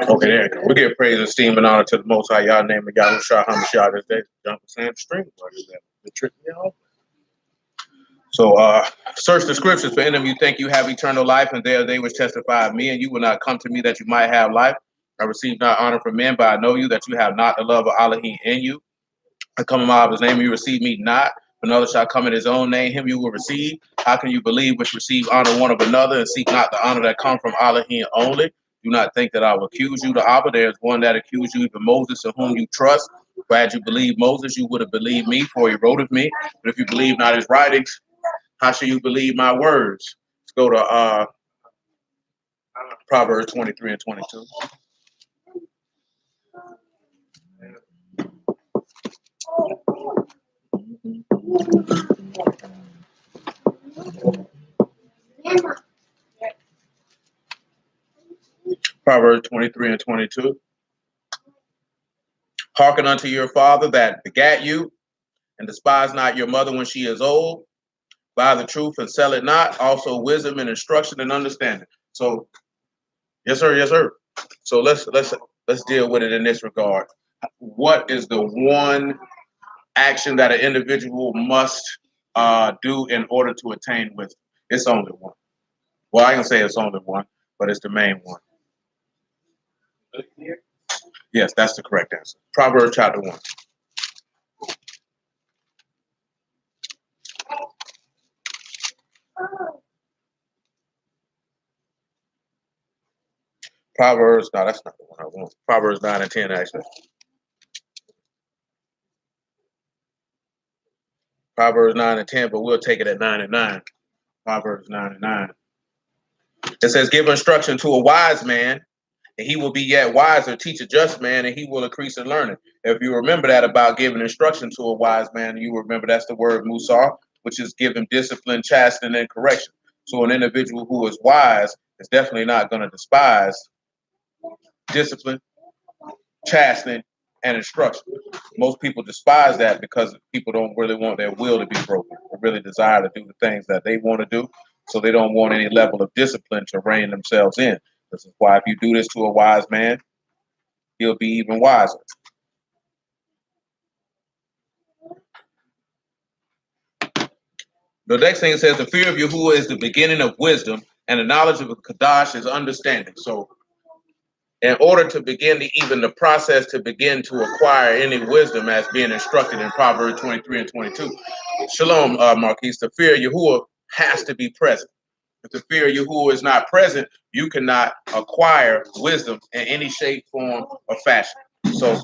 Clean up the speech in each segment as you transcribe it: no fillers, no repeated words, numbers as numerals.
Okay, there you go. We give praise, esteem, and honor to the Most High Yah, name of Yahushua HaMashiach this day. Jump Sam Stream. The trick, you know. So, search the scriptures, for in them you think you have eternal life, and there they which testify of me, and you will not come to me that you might have life. I receive not honor from men, but I know you that you have not the love of Elohim in you. I come in my Abba's name, you receive me not. Another shall come in his own name, him you will receive. How can you believe which receive honor one of another, and seek not the honor that come from Elohim only? Do not think that I will accuse you to Abba. There is one that accused you, even Moses, in whom you trust. For had you believed Moses, you would have believed me, for he wrote of me. But if you believe not his writings, how shall you believe my words? Let's go to Proverbs 23 and 22. Proverbs 23 and 22. Hearken unto your father that begat you, and despise not your mother when she is old. Buy the truth and sell it not. Also wisdom and instruction and understanding. So, yes, sir, yes, sir. So let's deal with it in this regard. What is the one action that an individual must do in order to attain wisdom? It's only one. Well, I can say it's only one, but it's the main one. Yes, that's the correct answer. Proverbs chapter 1. Proverbs, no, that's not the one I want. Proverbs 9 and 10, actually. Proverbs 9 and 10, but we'll take it at 9 and 9. Proverbs 9 and 9. It says, give instruction to a wise man, and he will be yet wiser. Teach a just man, and he will increase in learning. If you remember that about giving instruction to a wise man, you remember that's the word musar, which is giving discipline, chastening, and correction. So an individual who is wise is definitely not going to despise discipline, chastening, and instruction. Most people despise that because people don't really want their will to be broken. They really desire to do the things that they want to do. So they don't want any level of discipline to rein themselves in. This is why if you do this to a wise man, he'll be even wiser. The next thing it says, the fear of Yahuwah is the beginning of wisdom, and the knowledge of Kadash is understanding. So in order to begin even the process to begin to acquire any wisdom as being instructed in Proverbs 23 and 22. Shalom, Marquise. The fear of Yahuwah has to be present. If the fear of Yahuwah is not present, you cannot acquire wisdom in any shape, form, or fashion. So,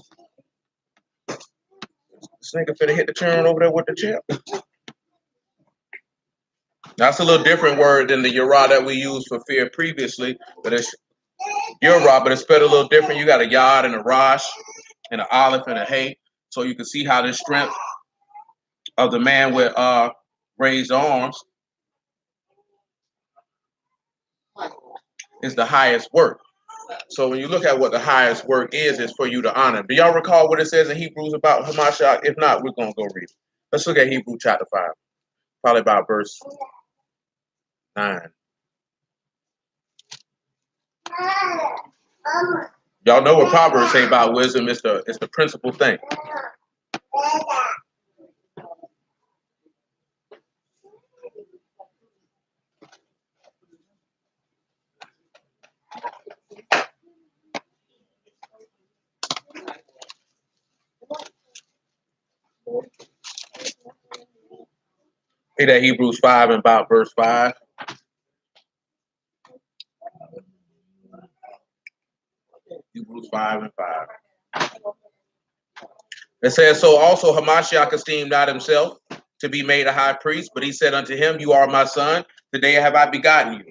this nigga finna hit the turn over there with the chip. That's a little different word than the Yara that we used for fear previously, but it's Yara, but it's spelled a little different. You got a Yod and a Rosh and an Aleph and a Hey. So you can see how the strength of the man with raised arms is the highest work. So when you look at what the highest work is for you to honor. Do y'all recall what it says in Hebrews about Hamashiach? If not, we're going to go read it. Let's look at Hebrews chapter 5, probably about verse 9. Y'all know what Proverbs say about wisdom. It's the principal thing. Read that Hebrews 5 and about verse 5. Hebrews 5 and 5. It says, so also Hamashiach esteemed not himself to be made a high priest, but he said unto him, you are my son, today have I begotten you.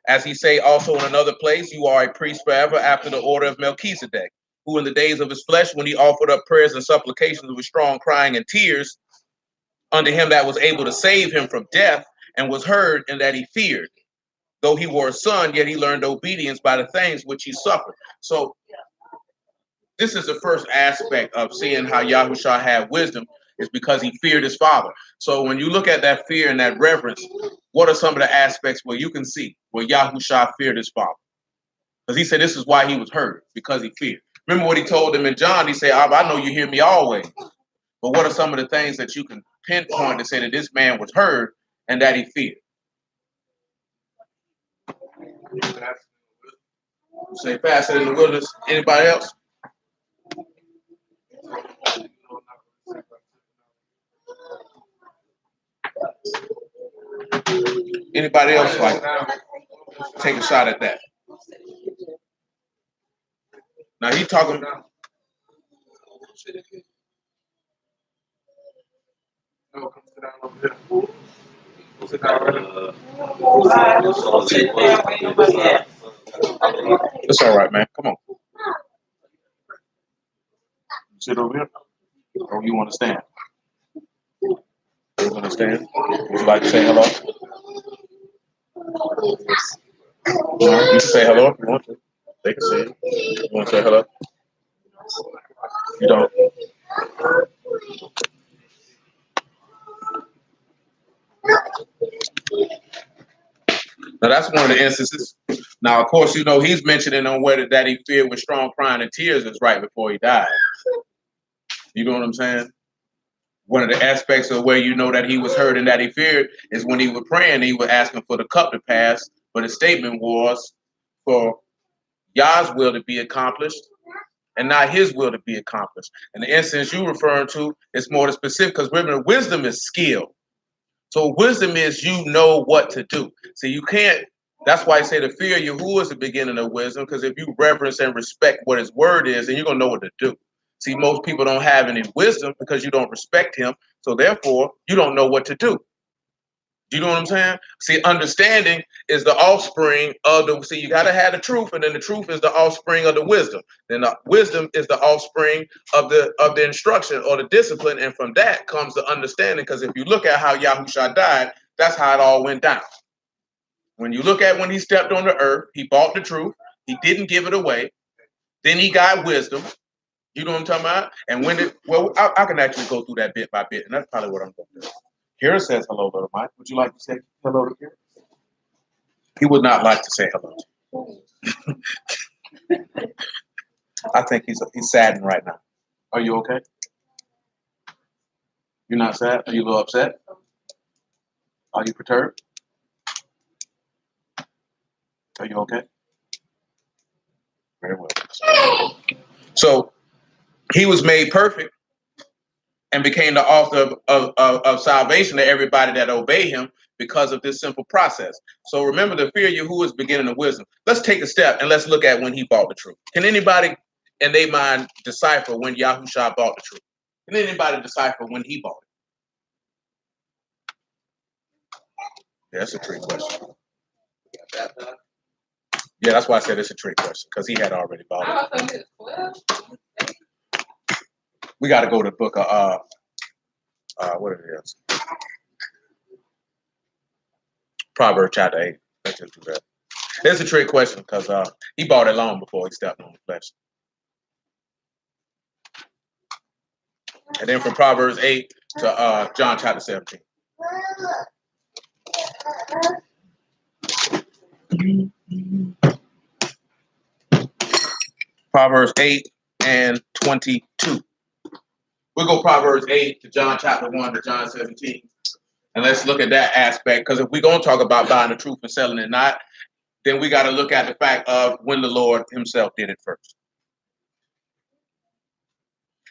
As he say also in another place, you are a priest forever after the order of Melchizedek, who in the days of his flesh, when he offered up prayers and supplications with strong crying and tears unto him that was able to save him from death, and was heard in that he feared. Though he were a son, yet he learned obedience by the things which he suffered. So this is the first aspect of seeing how Yahushua had wisdom, is because he feared his father. So when you look at that fear and that reverence, what are some of the aspects where you can see where Yahushua feared his father? Because he said this is why he was hurt, because he feared. Remember what he told them in John? He said, I know you hear me always. But what are some of the things that you can pinpoint to say that this man was hurt and that he feared? Say fasted in the wilderness. Anybody else? Anybody else like take a shot at that? Now he talking. It's all right, man. Come on. Sit over here. Or you want to stand? You want to stand? Would you like to say hello? You can say hello if you want to. They can see you. You want to say hello? You don't. Now that's one of the instances. Now, of course, you know he's mentioning on whether that he feared with strong crying and tears is right before he died. You know what I'm saying? One of the aspects of where you know that he was hurt and that he feared is when he was praying, he was asking for the cup to pass, but his statement was for Yah's will to be accomplished and not his will to be accomplished. And the instance you're referring to is more specific because remember, wisdom is skill. So wisdom is you know what to do. So you can't, that's why I say the fear of Yahuwah is the beginning of wisdom, because if you reverence and respect what his word is, then you're going to know what to do. See, most people don't have any wisdom because you don't respect him. So therefore, you don't know what to do. Do you know what I'm saying? See, understanding is the offspring of the, see, you got to have the truth, and then the truth is the offspring of the wisdom. Then the wisdom is the offspring of the instruction or the discipline, and from that comes the understanding, because if you look at how Yahusha died, that's how it all went down. When you look at when he stepped on the earth, he bought the truth, he didn't give it away, then he got wisdom. You know what I'm talking about? And when it, well, I can actually go through that bit by bit, and that's probably what I'm going to do. Kira says hello, little Mike. Would you like to say hello to Kira? He would not like to say hello to you. I think he's saddened right now. Are you okay? You're not sad? Are you a little upset? Are you perturbed? Are you okay? Very well. So he was made perfect and became the author of salvation to everybody that obey him because of this simple process. So remember, the fear of Yahuwah is beginning of wisdom. Let's take a step and let's look at when he bought the truth. Can anybody in their mind decipher when Yahushua bought the truth? Can anybody decipher when he bought it? Yeah, that's a trick question. Yeah, that's why I said it's a trick question, because he had already bought it. We got to go to the book of what it is. Proverbs chapter 8. Let's just do that. It's a trick question because he bought it long before he stepped on the flesh. And then from Proverbs 8 to John chapter 17. Proverbs 8 and 22. We'll go Proverbs 8 to John chapter 1 to John 17. And let's look at that aspect, because if we're going to talk about buying the truth and selling it not, then we got to look at the fact of when the Lord himself did it first.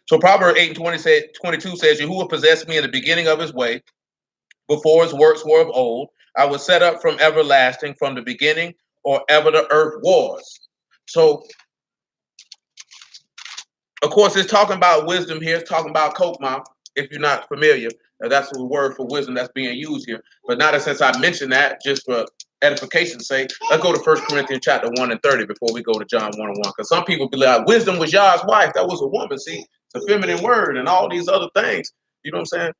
So Proverbs 8 and 22 says, Yahuwah possessed me in the beginning of his way, before his works were of old. I was set up from everlasting, from the beginning, or ever the earth was. So, of course, it's talking about wisdom here. It's talking about Coke mouth, if you're not familiar. That's the word for wisdom that's being used here. But now that since I mentioned that, just for edification's sake, let's go to 1 Corinthians chapter 1 and 30 before we go to John 1 and 1. Because some people be like, wisdom was Yah's wife. That was a woman. See, it's a feminine word and all these other things. You know what I'm saying?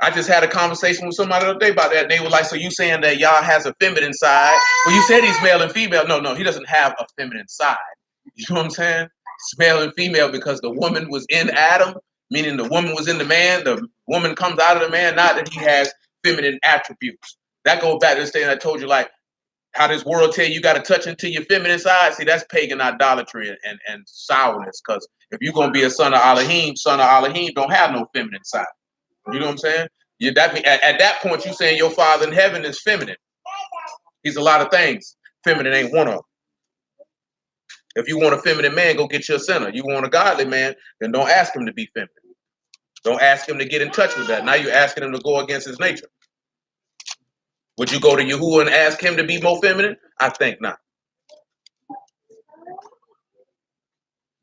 I just had a conversation with somebody the other day about that. They were like, so you saying that Yah has a feminine side? Well, you said he's male and female. No, he doesn't have a feminine side. You know what I'm saying? It's male and female because the woman was in Adam, meaning the woman was in the man, the woman comes out of the man, not that he has feminine attributes. That goes back to this thing I told you, like how this world tell you got to touch into your feminine side. See, that's pagan idolatry and sourness. Because if you're going to be a son of Elohim don't have no feminine side. You know what I'm saying? At that point, you saying your father in heaven is feminine. He's a lot of things. Feminine ain't one of them. If you want a feminine man, go get you a sinner. You want a godly man, then don't ask him to be feminine. Don't ask him to get in touch with that. Now you're asking him to go against his nature. Would you go to Yahuwah and ask him to be more feminine? I think not.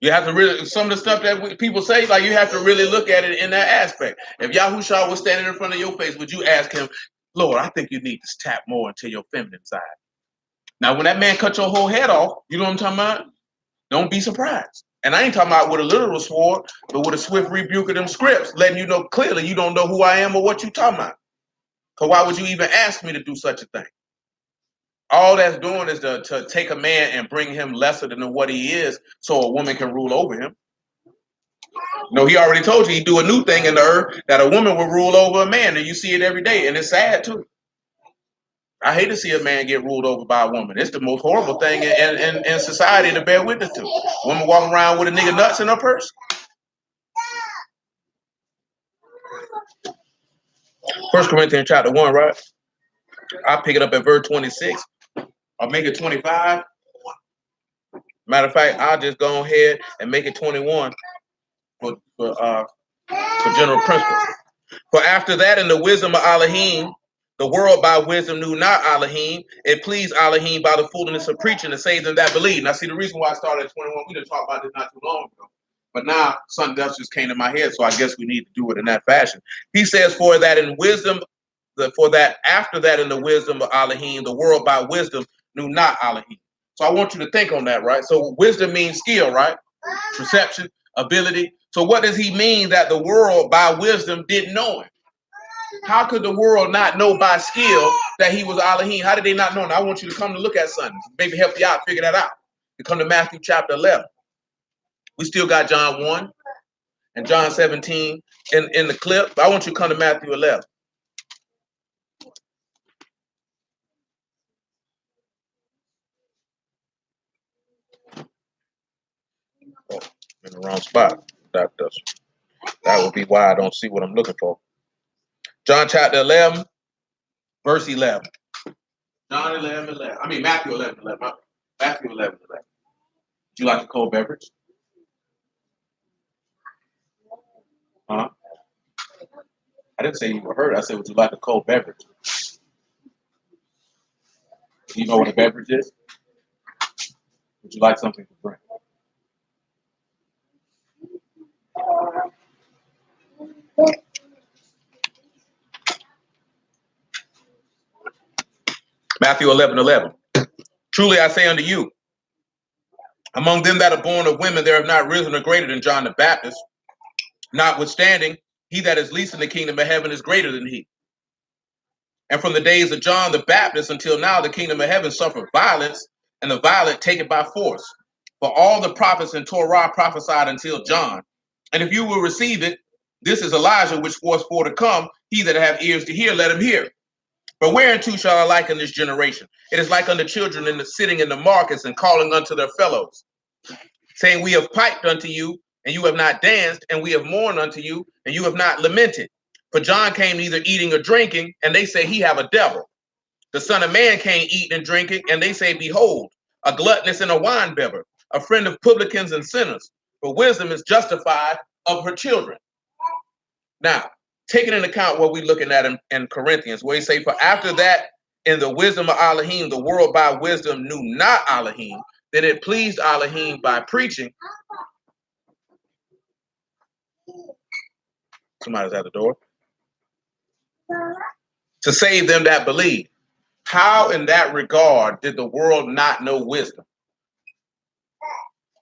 You have to really, some of the stuff that people say, like you have to really look at it in that aspect. If Yahushua was standing in front of your face, would you ask him, Lord, I think you need to tap more into your feminine side? Now, when that man cut your whole head off, you know what I'm talking about? Don't be surprised. And I ain't talking about with a literal sword, but with a swift rebuke of them scripts, letting you know clearly you don't know who I am or what you talking about. Because why would you even ask me to do such a thing? All that's doing is to take a man and bring him lesser than what he is so a woman can rule over him. No, he already told you he'd do a new thing in the earth that a woman will rule over a man, and you see it every day, and it's sad too. I hate to see a man get ruled over by a woman. It's the most horrible thing in society to bear witness to. A woman walking around with a nigga nuts in her purse. 1 Corinthians chapter 1, right? I'll pick it up at verse 26. I'll make it 25. Matter of fact, I'll just go ahead and make it 21 for general principle. For after that, in the wisdom of Elohim, the world by wisdom knew not Elohim. It pleased Elohim by the foolishness of preaching to save them that believe. Now, see, the reason why I started at 21, we didn't talk about this not too long ago. But now something else just came to my head, so I guess we need to do it in that fashion. He says, for that in wisdom, for that after that in the wisdom of Elohim, the world by wisdom knew not Elohim. So I want you to think on that, right? So wisdom means skill, right? Perception, ability. So what does he mean that the world by wisdom didn't know him? How could the world not know by skill that he was Elohim? How did they not know him? I want you to come to look at something. Maybe help you out, figure that out. You come to Matthew chapter 11. We still got John 1 and John 17 in the clip. But I want you to come to Matthew 11. Oh, in the wrong spot. That would be why I don't see what I'm looking for. John chapter 11, verse 11. John 11, 11. I mean, Matthew 11, 11. Matthew 11, 11. Would you like a cold beverage? Huh? I didn't say you were hurt. I said, would you like a cold beverage? Do you know what a beverage is? Would you like something to drink? Matthew 11, 11. Truly I say unto you, among them that are born of women, there have not risen a greater than John the Baptist. Notwithstanding, he that is least in the kingdom of heaven is greater than he. And from the days of John the Baptist until now, the kingdom of heaven suffered violence, and the violent take it by force. For all the prophets in Torah prophesied until John. And if you will receive it, this is Elijah which was for to come. He that have ears to hear, let him hear. But whereunto shall I liken this generation? It is like unto children sitting in the markets and calling unto their fellows, saying, we have piped unto you, and you have not danced, and we have mourned unto you, and you have not lamented. For John came neither eating or drinking, and they say he have a devil. The Son of Man came eating and drinking, and they say, behold, a gluttonous and a winebibber, a friend of publicans and sinners. For wisdom is justified of her children. Now, taking into account what we're looking at in Corinthians, where he say, for after that, in the wisdom of Elohim, the world by wisdom knew not Elohim, then it pleased Elohim by preaching. Somebody's at the door. To save them that believe. How in that regard did the world not know wisdom?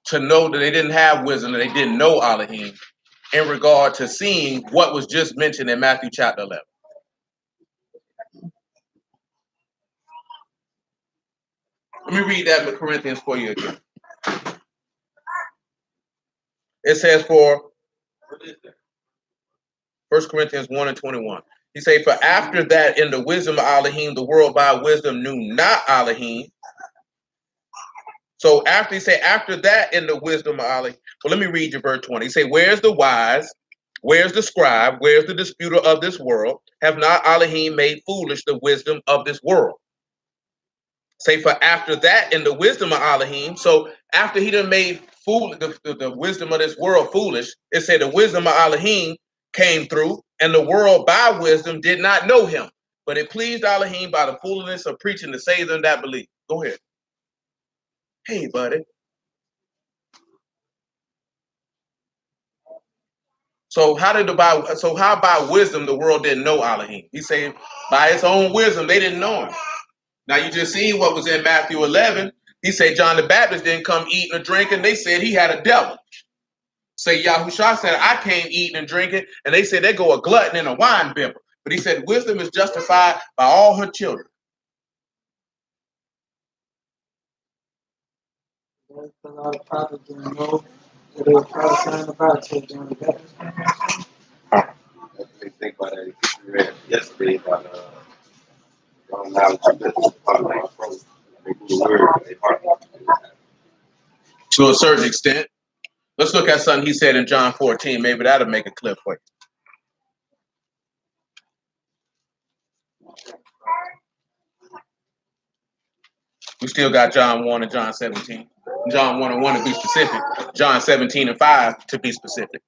To know that they didn't have wisdom, that they didn't know Elohim, in regard to seeing what was just mentioned in Matthew chapter 11. Let me read that in Corinthians for you again. It says, for, what is that? 1 Corinthians 1 and 21. He say, for after that in the wisdom of Elohim, the world by wisdom knew not Elohim. So after he say, after that in the wisdom of Elohim. Well, let me read you verse 20. He say, where's the wise? Where's the scribe? Where's the disputer of this world? Have not Elohim made foolish the wisdom of this world? Say, for after that in the wisdom of Elohim. So after he done made fool the wisdom of this world foolish, it said the wisdom of Elohim came through, and the world by wisdom did not know him. But it pleased Elohim by the foolishness of preaching to save them that believe. Go ahead. Hey, buddy. So how by wisdom the world didn't know Elohim? He said by its own wisdom they didn't know him. Now you just seen what was in Matthew 11. He said John the Baptist didn't come eating or drinking. They said he had a devil. Say Yahushua said I came eating and drinking, and they said they go a glutton and a wine bibber. But he said wisdom is justified by all her children. A lot of prophets didn't know that they were prophesying about John the Baptist. They think about that. We read yesterday about knowledge of this approach. They do the word, they heart. To a certain extent. Let's look at something he said in John 14. Maybe that'll make it clear for you. We still got John 1 and John 17. John 1 and 1 to be specific. John 17 and 5 to be specific.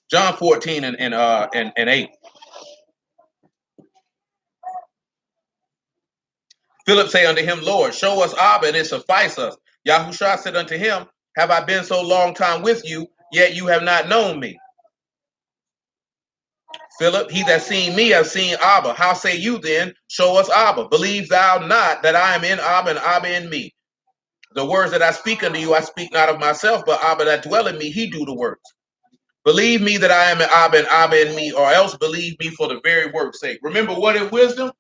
John 14 and 8. Philip say unto him, Lord, show us Abba, and it suffice us. Yahushua said unto him, have I been so long time with you, yet you have not known me? Philip, he that seen me have seen Abba. How say you then, show us Abba? Believe thou not that I am in Abba and Abba in me? The words that I speak unto you, I speak not of myself, but Abba that dwell in me, he do the works. Believe me that I am in Abba and Abba in me, or else believe me for the very work's sake. Remember what is wisdom?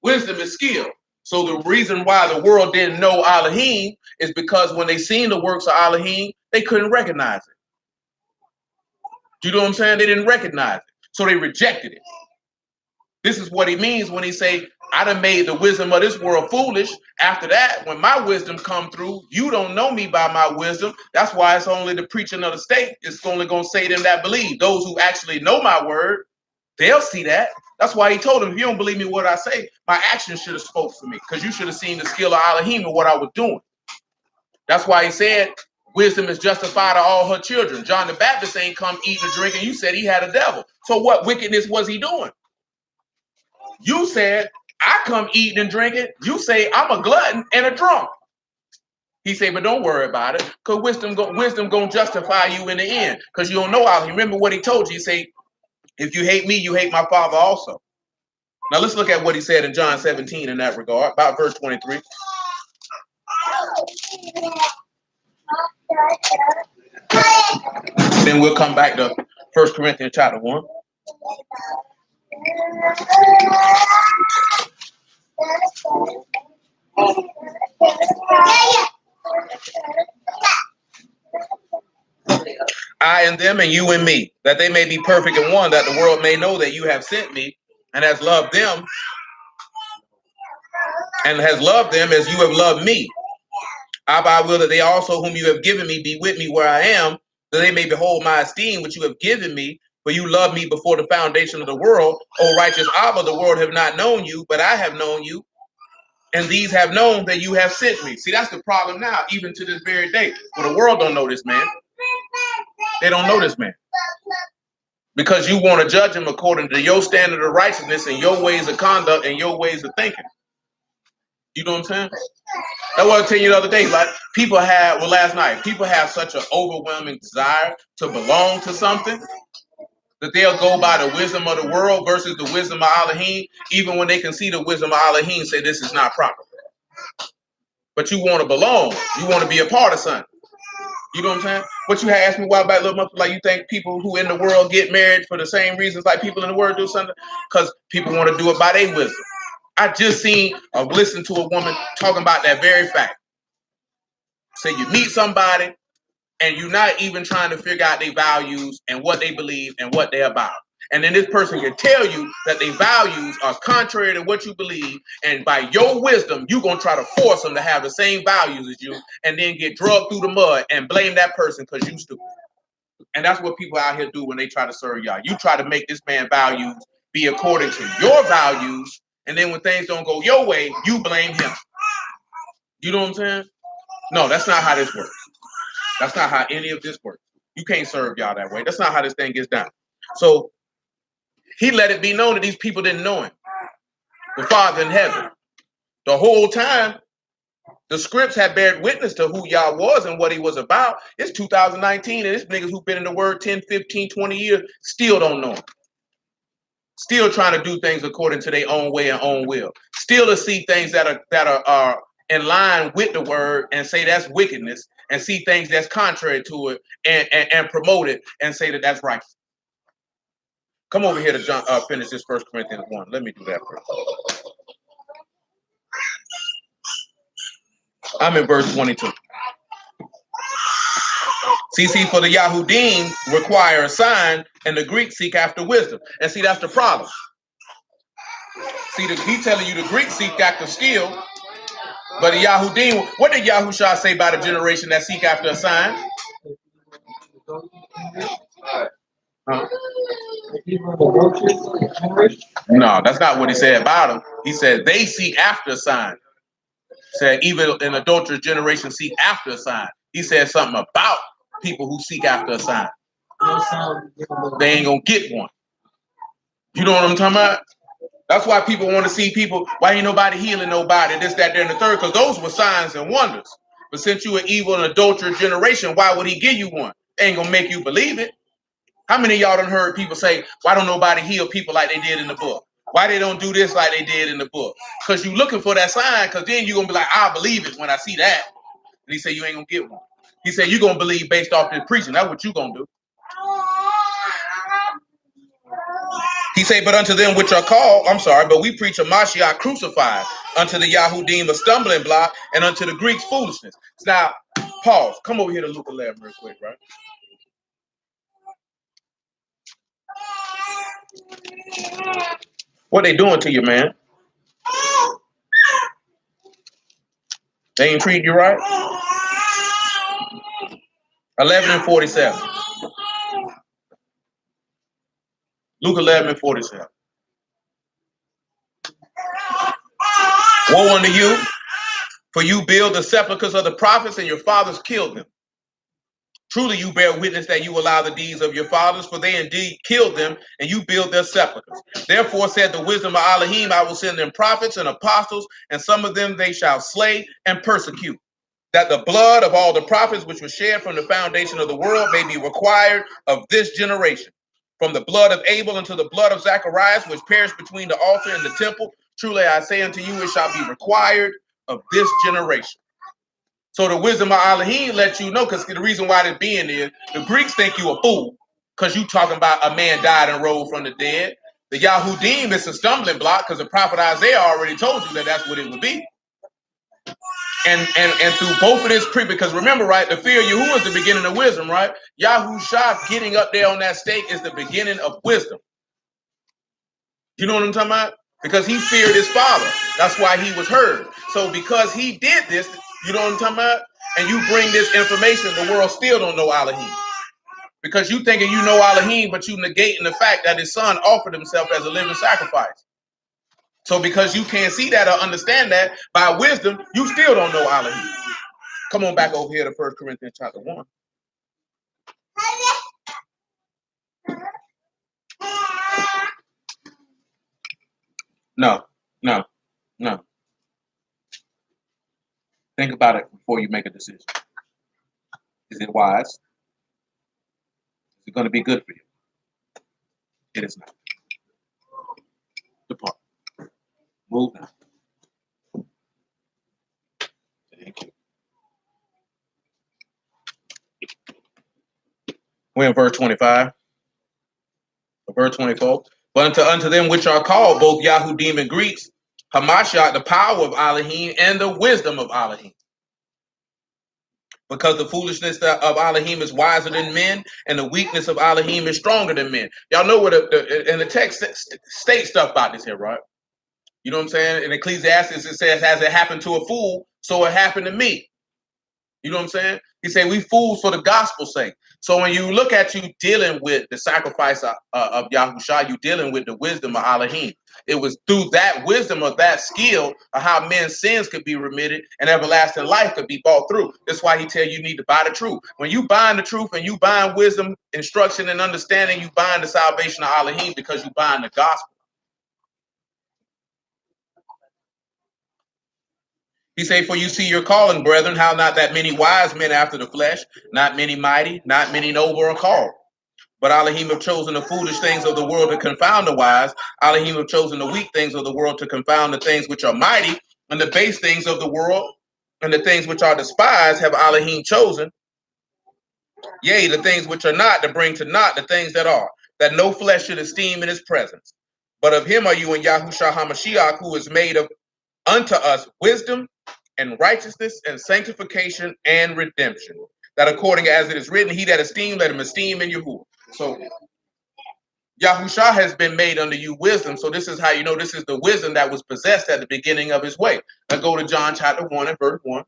Wisdom is skill. So the reason why the world didn't know Elohim is because when they seen the works of Elohim, they couldn't recognize it. Do you know what I'm saying? They didn't recognize it. So they rejected it. This is what he means when he say, I done made the wisdom of this world foolish. After that, when my wisdom come through, you don't know me by my wisdom. That's why it's only the preaching of the state. It's only going to say them that believe. Those who actually know my word, they'll see that. That's why he told them, if you don't believe me what I say, my actions should have spoke for me, because you should have seen the skill of Elohim and what I was doing. That's why he said, wisdom is justified to all her children. John the Baptist ain't come eating and drinking. You said he had a devil. So what wickedness was he doing? You said, I come eating and drinking. You say, I'm a glutton and a drunk. He said, but don't worry about it, because wisdom going to justify you in the end, because you don't know Elohim. Remember what he told you. He said, if you hate me, you hate my Father also. Now let's look at what he said in John 17 in that regard, about verse 23. Then we'll come back to 1 Corinthians chapter 1. I and them and you and me, that they may be perfect in one, that the world may know that you have sent me and has loved them as you have loved me. Abba, I will that they also whom you have given me be with me where I am, that they may behold my esteem which you have given me, for you loved me before the foundation of the world. O righteous Abba, the world have not known you, but I have known you, and these have known that you have sent me. See, that's the problem now, even to this very day. Well, the world don't know this man. They don't know this man. Because you want to judge him according to your standard of righteousness and your ways of conduct and your ways of thinking. You know what I'm saying? That's what I was telling you the other day. Like last night, people have such an overwhelming desire to belong to something that they'll go by the wisdom of the world versus the wisdom of Elohim, even when they can see the wisdom of Elohim say this is not proper. But you want to belong. You want to be a part of something. You know what I'm saying? What you had asked me a while back, little much, like you think people who in the world get married for the same reasons like people in the world do something? Because people want to do it by their wisdom. I just seen or listened to a woman talking about that very fact. So you meet somebody and you're not even trying to figure out their values and what they believe and what they're about. And then this person can tell you that their values are contrary to what you believe, and by your wisdom, you're going to try to force them to have the same values as you, and then get drugged through the mud and blame that person because you stupid. And that's what people out here do when they try to serve y'all. You try to make this man's values be according to your values, and then when things don't go your way, you blame him. You know what I'm saying? No, that's not how this works. That's not how any of this works. You can't serve y'all that way. That's not how this thing gets done. So he let it be known that these people didn't know him. The Father in heaven. The whole time, the scripts had bared witness to who Yah was and what he was about. It's 2019, and this niggas who've been in the word 10, 15, 20 years still don't know him. Still trying to do things according to their own way and own will. Still to see things that are in line with the word and say that's wickedness, and see things that's contrary to it and promote it and say that that's right. Come over here to finish this 1 Corinthians 1. Let me do that first. I'm in verse 22. See, for the Yahudim require a sign, and the Greeks seek after wisdom. And see, that's the problem. See, he telling you the Greeks seek after skill, but the Yahudim, what did Yahushua say about a generation that seek after a sign? Huh? No, that's not what he said about them. He said they seek after a sign. He said even an adulterous generation seek after a sign. He said something about people who seek after a sign. They ain't gonna get one. You know what I'm talking about? That's why people want to see people. Why ain't nobody healing nobody? This, that, there, and the third. Because those were signs and wonders. But since you an evil and adulterous generation, why would he give you one? They ain't gonna make you believe it. How many of y'all done heard people say, why don't nobody heal people like they did in the book? Why they don't do this like they did in the book? Because you looking for that sign, because then you're going to be like, I'll believe it when I see that. And he said, you ain't going to get one. He said, you're going to believe based off this preaching. That's what you're going to do. He said, but unto them which are called, but we preach a Mashiach crucified, unto the Yahudim a stumbling block, and unto the Greeks foolishness. Now, pause. Come over here to Luke 11 real quick, right? What they doing to you, man? They ain't treating you right? 11 and 47. Luke 11 and 47. Woe unto you, for you build the sepulchres of the prophets, and your fathers killed them. Truly you bear witness that you allow the deeds of your fathers, for they indeed killed them, and you build their sepulchres. Therefore said the wisdom of Elohim, I will send them prophets and apostles, and some of them they shall slay and persecute, that the blood of all the prophets which was shed from the foundation of the world may be required of this generation. From the blood of Abel unto the blood of Zacharias, which perished between the altar and the temple, truly I say unto you, it shall be required of this generation. So the wisdom of Elohim lets you know, because the reason why this being is, the Greeks think you a fool, because you talking about a man died and rose from the dead. The Yahudim is a stumbling block, because the prophet Isaiah already told you that that's what it would be. And through both of this because remember, right, the fear of Yahuwah is the beginning of wisdom, right? Yahushua getting up there on that stake is the beginning of wisdom. You know what I'm talking about? Because he feared his father. That's why he was heard. So because he did this, you know what I'm talking about? And you bring this information, the world still don't know Elohim. Because you thinking you know Elohim, but you negating the fact that his son offered himself as a living sacrifice. So because you can't see that or understand that by wisdom, you still don't know Elohim. Come on back over here to 1 Corinthians chapter 1. No. Think about it before you make a decision. Is it wise? Is it going to be good for you? It is not. Depart. Move now. Thank you. We're in verse 25. Verse 24. But unto them which are called, both Yahudim and Greeks, Hamashiach, the power of Elohim and the wisdom of Elohim. Because the foolishness of Elohim is wiser than men, and the weakness of Elohim is stronger than men. Y'all know what and the text states stuff about this here, right? You know what I'm saying? In Ecclesiastes, it says, as it happened to a fool, so it happened to me. You know what I'm saying? He said, we fools for the gospel's sake. So when you look at you dealing with the sacrifice of Yahushua, you dealing with the wisdom of Elohim. It was through that wisdom of that skill of how men's sins could be remitted and everlasting life could be bought through. That's why he tell you need to buy the truth. When you bind the truth and you bind wisdom, instruction, and understanding, you bind the salvation of Elohim because you bind the gospel. He say, for you see your calling, brethren, how not that many wise men after the flesh, not many mighty, not many noble are called. But Elohim have chosen the foolish things of the world to confound the wise. Elohim have chosen the weak things of the world to confound the things which are mighty, and the base things of the world, and the things which are despised have Elohim chosen. Yea, the things which are not, to bring to naught the things that are, that no flesh should esteem in his presence. But of him are you in Yahushua HaMashiach, who is made of unto us wisdom and righteousness and sanctification and redemption. That according as it is written, he that esteemed, let him esteem in Yahuwah. So Yahusha has been made unto you wisdom. So this is how you know this is the wisdom that was possessed at the beginning of his way. Let's go to John chapter 1 and verse 1.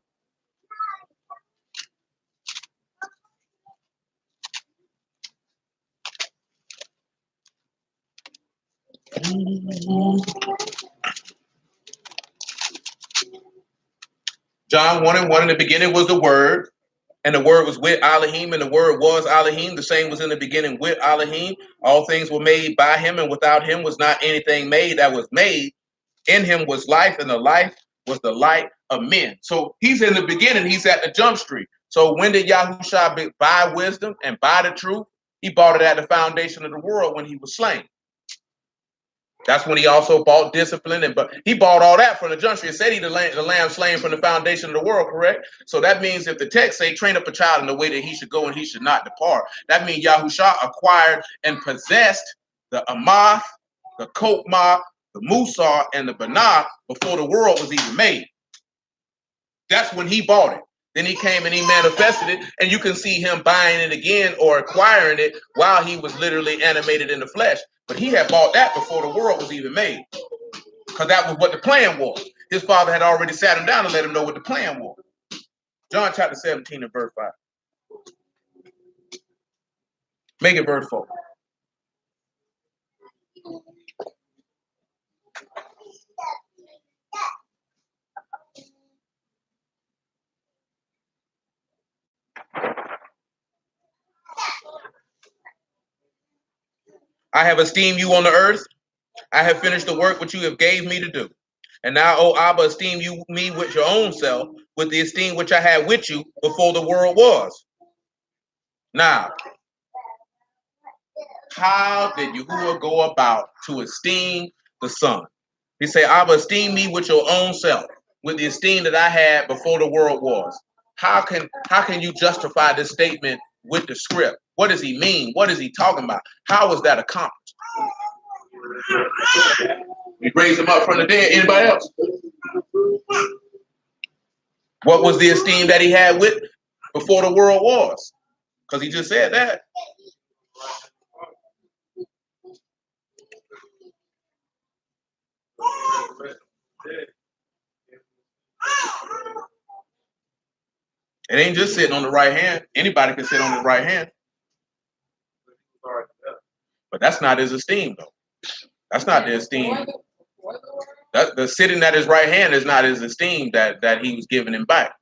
John 1 and 1, in the beginning was the Word, and the Word was with Elohim, and the Word was Elohim. The same was in the beginning with Elohim. All things were made by him, and without him was not anything made that was made. In him was life, and the life was the light of men. So he's in the beginning. He's at the jump street. So when did Yahushua buy wisdom and buy the truth? He bought it at the foundation of the world when he was slain. That's when he also bought discipline, but he bought all that from the jump street. It said he the lamb slain from the foundation of the world, correct? So that means if the text say train up a child in the way that he should go and he should not depart, that means Yahushua acquired and possessed the Amath, the Kokma, the Musar, and the Banah before the world was even made. That's when he bought it. Then he came and he manifested it, and you can see him buying it again or acquiring it while he was literally animated in the flesh. But he had bought that before the world was even made, because that was what the plan was. His father had already sat him down and let him know what the plan was. John chapter 17 and verse 5. Make it verse 4. I have esteemed you on the earth. I have finished the work which you have gave me to do. And now, O Abba, esteem you me with your own self, with the esteem which I had with you before the world was. Now, how did Yahuwah go about to esteem the Son? He said, Abba, esteem me with your own self, with the esteem that I had before the world was. How can you justify this statement with the script? What does he mean? What is he talking about? How is that accomplished? We raised him up from the dead. Anybody else? What was the esteem that he had with before the world was? Because he just said that. It ain't just sitting on the right hand. Anybody can sit on his right hand. But that's not his esteem, though. That's not the esteem. That the sitting at his right hand is not his esteem that he was giving him back.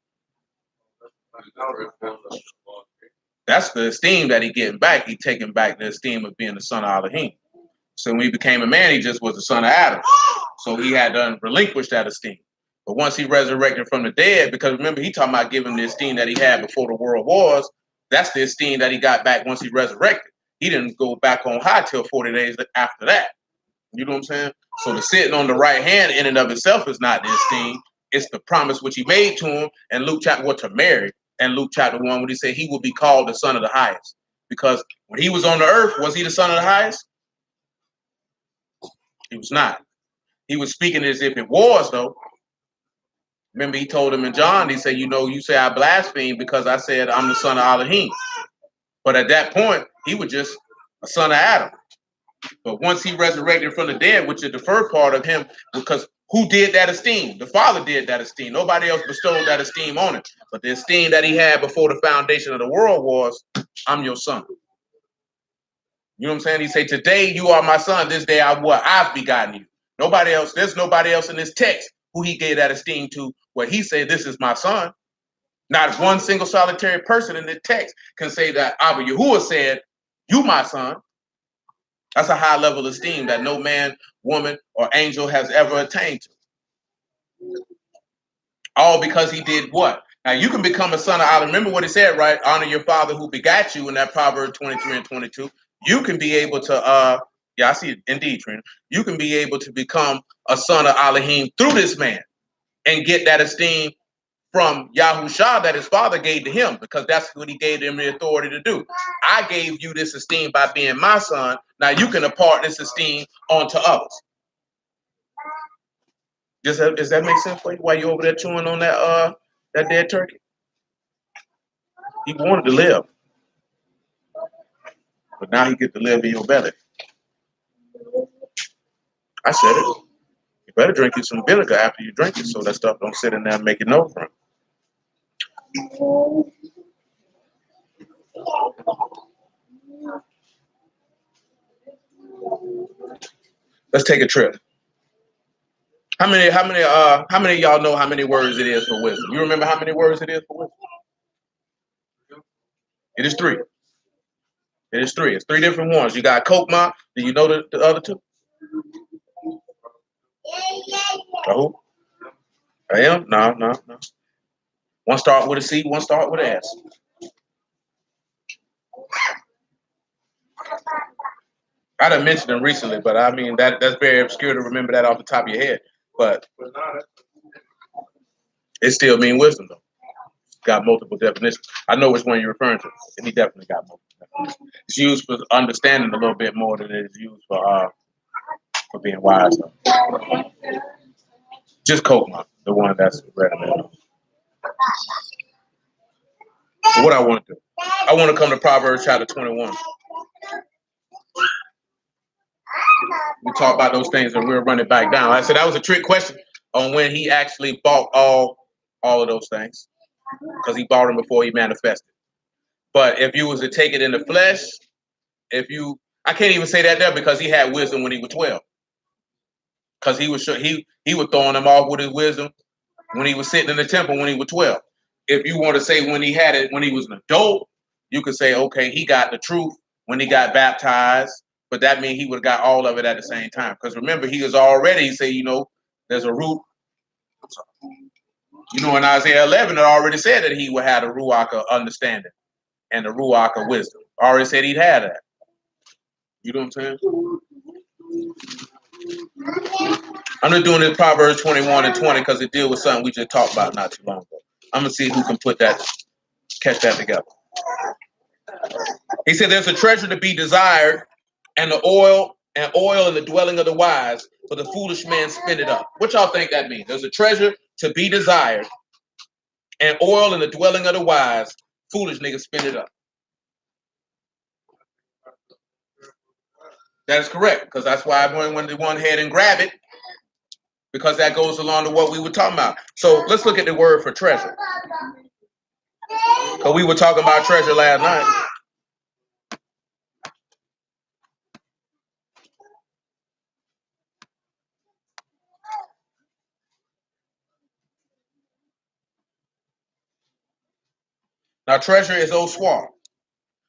That's the esteem that he getting back. He taking back the esteem of being the son of Elohim. So when he became a man, he just was the son of Adam. So he had to relinquish that esteem. But once he resurrected from the dead, because remember, he talking about giving the esteem that he had before the world was, that's the esteem that he got back once he resurrected. He didn't go back on high till 40 days after that. You know what I'm saying? So the sitting on the right hand in and of itself is not the esteem. It's the promise which he made to him in Luke chapter 1 to Mary and Luke chapter 1 when he said he will be called the son of the highest. Because when he was on the earth, was he the son of the highest? He was not. He was speaking as if it was, though. Remember, he told him in John, he said, you say I blaspheme because I said I'm the son of Elohim. But at that point, he was just a son of Adam. But once he resurrected from the dead, which is the first part of him, because who did that esteem? The Father did that esteem. Nobody else bestowed that esteem on him. But the esteem that he had before the foundation of the world was, I'm your son. You know what I'm saying? He said, today you are my son. This day I've begotten you. Nobody else. There's nobody else in this text who he gave that esteem to where he said, this is my son. Not one single solitary person in the text can say that Abba Yahuwah said, you my son. That's a high level of esteem that no man, woman, or angel has ever attained to. All because he did what? Now you can become a son of Allah. Remember what he said, right? Honor your father who begat you in that Proverbs 23 and 22. You can be able to, I see it indeed, Trina. You can be able to become a son of Elohim through this man and get that esteem from Yahushua that his father gave to him, because that's what he gave him the authority to do. I gave you this esteem by being my son. Now you can impart this esteem onto others. Does that make sense for you? While you over there chewing on that dead turkey? He wanted to live, but now he get to live in your belly. I said it. You better drink you some vinegar after you drink it, so that stuff don't sit in there and make it no from. Let's take a trip. How many of y'all know how many words it is for wisdom? You remember how many words it is for wisdom? It is 3. It is 3. It's 3 different ones. You got Kokma. Do you know the other 2? Who? I am? No. One start with a C, one start with an S. I done mentioned them recently, but I mean that's very obscure to remember that off the top of your head. But it still means wisdom though. Got multiple definitions. I know which one you're referring to, and he definitely got multiple definitions. It's used for understanding a little bit more than it is used for being wise though. Just Kokma, the one that's read in there. But what I want to do, I want to come to Proverbs chapter 21. We talk about those things and we'll run it back down. I said that was a trick question on when he actually bought all of those things, because he bought them before he manifested. But if you was to take it in the flesh, I can't even say that there because he had wisdom when he was 12. Because he was throwing them off with his wisdom when he was sitting in the temple when he was 12. If you want to say when he had it when he was an adult, you could say, okay, he got the truth when he got baptized, but that means he would have got all of it at the same time. Because remember, he was already, there's a root. In Isaiah 11, it already said that he would have the Ruach of understanding and the Ruach of wisdom. Already said he'd had that. You know what I'm saying? I'm just doing this Proverbs 21 and 20 because it deals with something we just talked about not too long ago. I'm going to see who can catch that together. He said there's a treasure to be desired and oil in the dwelling of the wise, but the foolish man spend it up. What y'all think that means? There's a treasure to be desired and oil in the dwelling of the wise, foolish niggas spend it up. That is correct, because that's why I went ahead and grab it, because that goes along to what we were talking about. So let's look at the word for treasure. Because we were talking about treasure last night. Now, treasure is oswar